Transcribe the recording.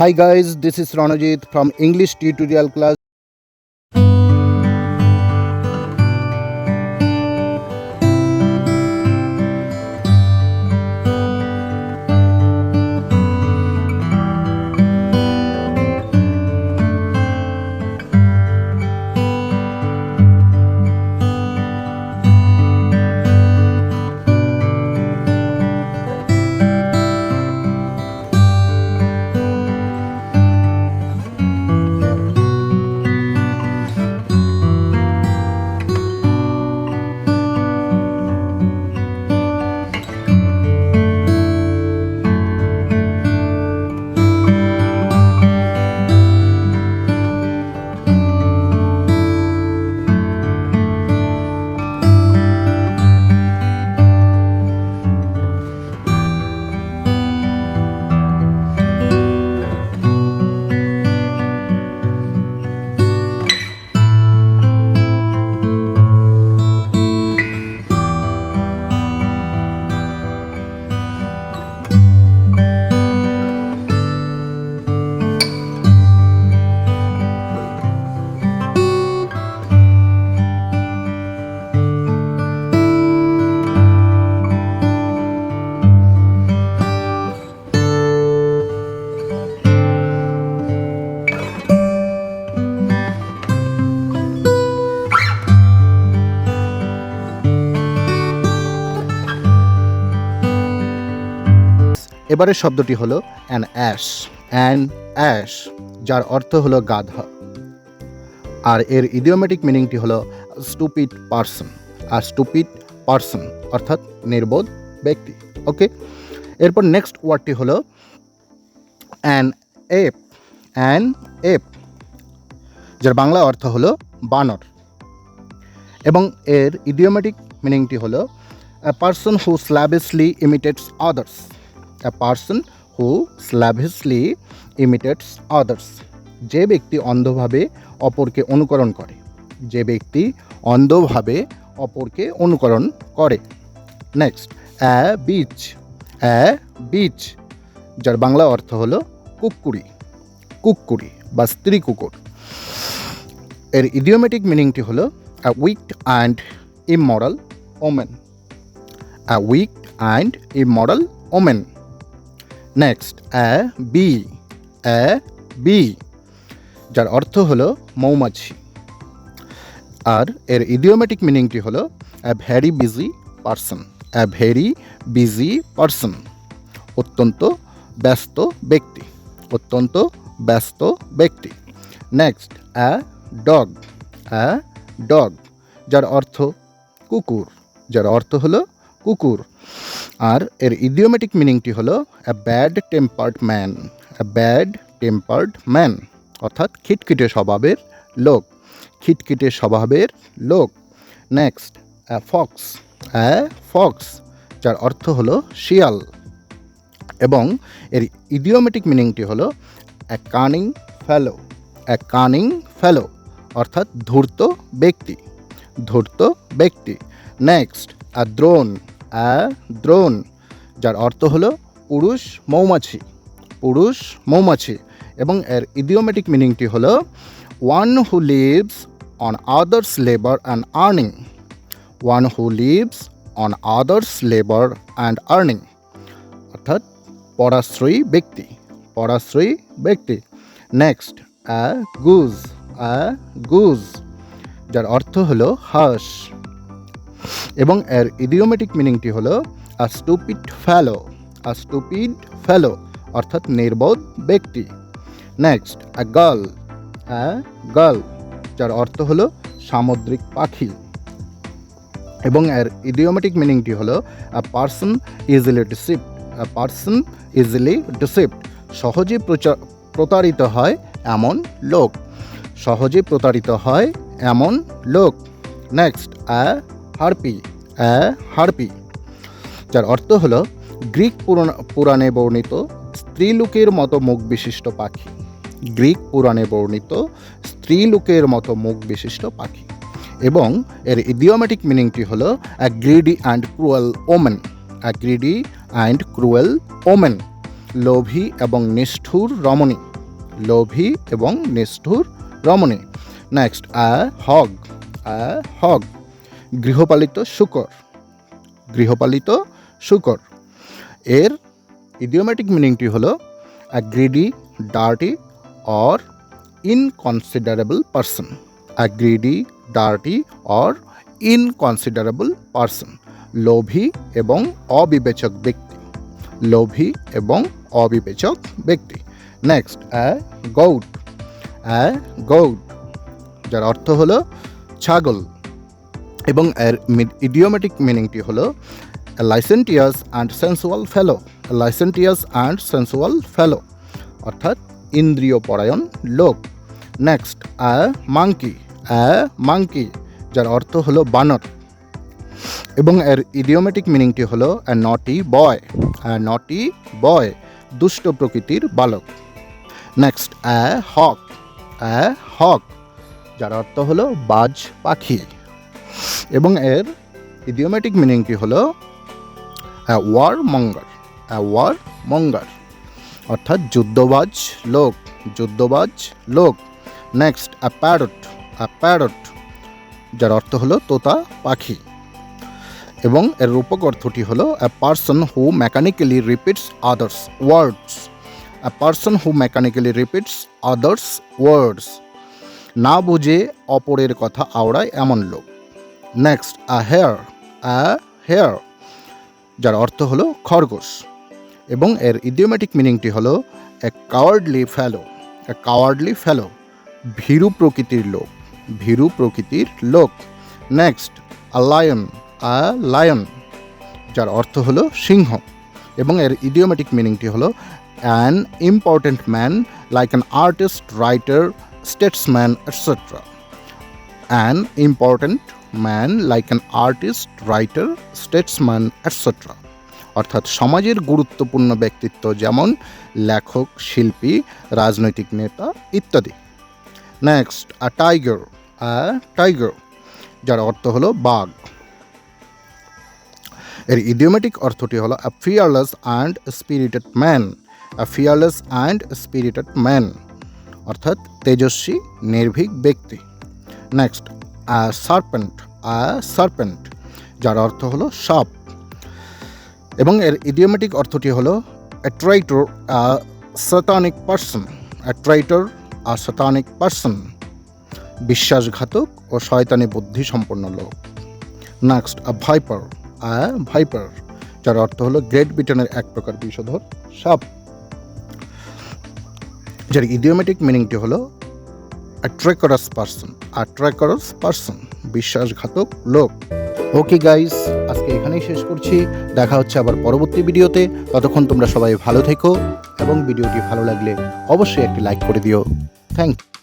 Hi guys, this is Ranjit from English tutorial class. এবারের শব্দটি হলো অ্যান অ্যাশ, যার অর্থ হলো গাধা। আর এর ইডিওমেটিক মিনিংটি হলো স্টুপিড পারসন, অর্থাৎ নির্বোধ ব্যক্তি। ওকে, এরপর নেক্সট ওয়ার্ডটি হলো অ্যান এপ, যার বাংলা অর্থ হলো বানর। এবং এর ইডিওমেটিক মিনিংটি হলো a person who slavishly imitates others. A person who slavishly imitates others. যে ব্যক্তি অন্ধভাবে অপরকে অনুকরণ করে। নেক্সট অ্যা বিচ, যার বাংলা অর্থ হলো কুকুরি বা স্ত্রী কুকুর। এর ইডিওমেটিক মিনিংটি হলো a wicked and immoral omen. Next a B, যার অর্থ হলো মৌমাছি। আর এর ইডিওমেটিক মিনিংটি হলো a very busy person, অত্যন্ত ব্যস্ত ব্যক্তি। নেক্সট অ্যা ডগ, যার অর্থ কুকুর। আর এর ইডিওমেটিক মিনিংটি হলো a bad tempered man, অর্থাৎ খিটখিটে স্বভাবের লোক। নেক্সট ফক্স, যার অর্থ হলো শিয়াল। এবং এর ইডিওমেটিক মিনিংটি হলো a cunning fellow, অর্থাৎ ধূর্ত ব্যক্তি। নেক্সট a drone, যার অর্থ হলো পুরুষ মৌমাছি। এবং এর ইডিওমেটিক মিনিংটি হলো one who lives on others' labor and earning, অর্থাৎ পরাশ্রয়ী ব্যক্তি। নেক্সট a goose, যার অর্থ হলো হাঁস। এবং এর ইডিওমেটিক মিনিংটি হলো a stupid fellow, অর্থাৎ নির্বোধ ব্যক্তি। নেক্সট a gull, যার অর্থ হলো সামুদ্রিক পাখি। এবং এর ইডিওমেটিক মিনিংটি হলো a person easily deceived, সহজে প্রতারিত হয় এমন লোক। নেক্সট a harpy, যার অর্থ হলো গ্রিক পুরাণে বর্ণিত স্ত্রীলোকের মতো মুখ বিশিষ্ট পাখি। এবং এর ইডিওমেটিক মিনিংটি হলো a greedy and cruel omen, লোভী এবং নিষ্ঠুর রমণী। লোভী এবং নিষ্ঠুর রমণী। নেক্সট আ হগ গৃহপালিত শূকর, গৃহপালিত শূকর। এর ইডিওমেটিক মিনিংটি হলো a greedy, dirty or inconsiderable person. A greedy, dirty or inconsiderable person, লোভী এবং অবিবেচক ব্যক্তি, লোভী এবং অবিবেচক ব্যক্তি। নেক্সট গৌট, গৌট যার অর্থ হলো ছাগল এবং এর ইডিওমেটিক মিনিংটি হলো licentious and sensual fellow, licentious and sensual fellow অর্থাৎ ইন্দ্রিয় পরায়ণ লোক। নেক্সট মাঙ্কি, মাঙ্কি যার অর্থ হলো বানর এবং এর ইডিওমেটিক মিনিংটি হলো নটি বয়, নটি বয় দুষ্ট প্রকৃতির বালক। নেক্সট হক, হক যার অর্থ হলো বাজ পাখি এবং এর ইডিওমেটিক মিনিংটি হলো ওয়ার মঙ্গার, ওয়ার মঙ্গার অর্থাৎ যুদ্ধবাজ লোক, যুদ্ধবাজ লোক। নেক্সট প্যারট, প্যারট যার অর্থ হলো তোতা পাখি এবং এর রূপক অর্থটি হলো a person who mechanically repeats others words, a person who mechanically repeats others words না বুঝে অপরের কথা আওড়ায় এমন লোক। নেক্সট হেয়ার, হেয়ার যার অর্থ হলো খরগোশ এবং এর ইডিওমেটিক মিনিংটি হলো এ কাওয়ার্ডলি ফেলো, এ কাওয়ার্ডলি ফেলো ভীরু প্রকৃতির লোক, ভীরু প্রকৃতির লোক। নেক্সট লায়ন, লায়ন যার অর্থ হলো সিংহ এবং এর ইডিওমেটিক মিনিংটি হলো an important man like an artist, writer, Statesman etcetera. An important man like an artist, writer, Statesman etcetera অর্থাৎ সমাজের গুরুত্বপূর্ণ ব্যক্তিত্ব যেমন লেখক, শিল্পী, রাজনৈতিক নেতা ইত্যাদি। নেক্সট টাইগার, টাইগার যার অর্থ হলো বাঘ। এর ইডিওমেটিক অর্থটি হলো a fearless and spirited man, a fearless and spirited man অর্থাৎ তেজস্বী নির্ভীক ব্যক্তি। নেক্সট সার্পেন্ট, সার্পেন্ট যার অর্থ হলো সাপ এবং এর ইডিওমেটিক অর্থটি হলো এ ট্রাইটর, আ সাতানিক পারসন, এ ট্রাইটর, আ সাতানিক পারসন বিশ্বাসঘাতক ও শয়তানি বুদ্ধি সম্পন্ন লোক। নেক্সট ভাইপার, ভাইপার যার অর্থ হলো গ্রেট ব্রিটেনের এক প্রকার বিষধর সাপ যার ইডিওমেটিক মিনিংটি হলো আ ট্রেকারাস পারসন, আ ট্রেকারাস পারসন বিশ্বাসঘাতক লোক। ওকে গাইস, আজকে এখানেই শেষ করছি, দেখা হচ্ছে আবার পরবর্তী ভিডিওতে। ততক্ষণ তোমরা সবাই ভালো থেকো এবং ভিডিওটি ভালো লাগলে অবশ্যই একটি লাইক করে দিও। Thank you.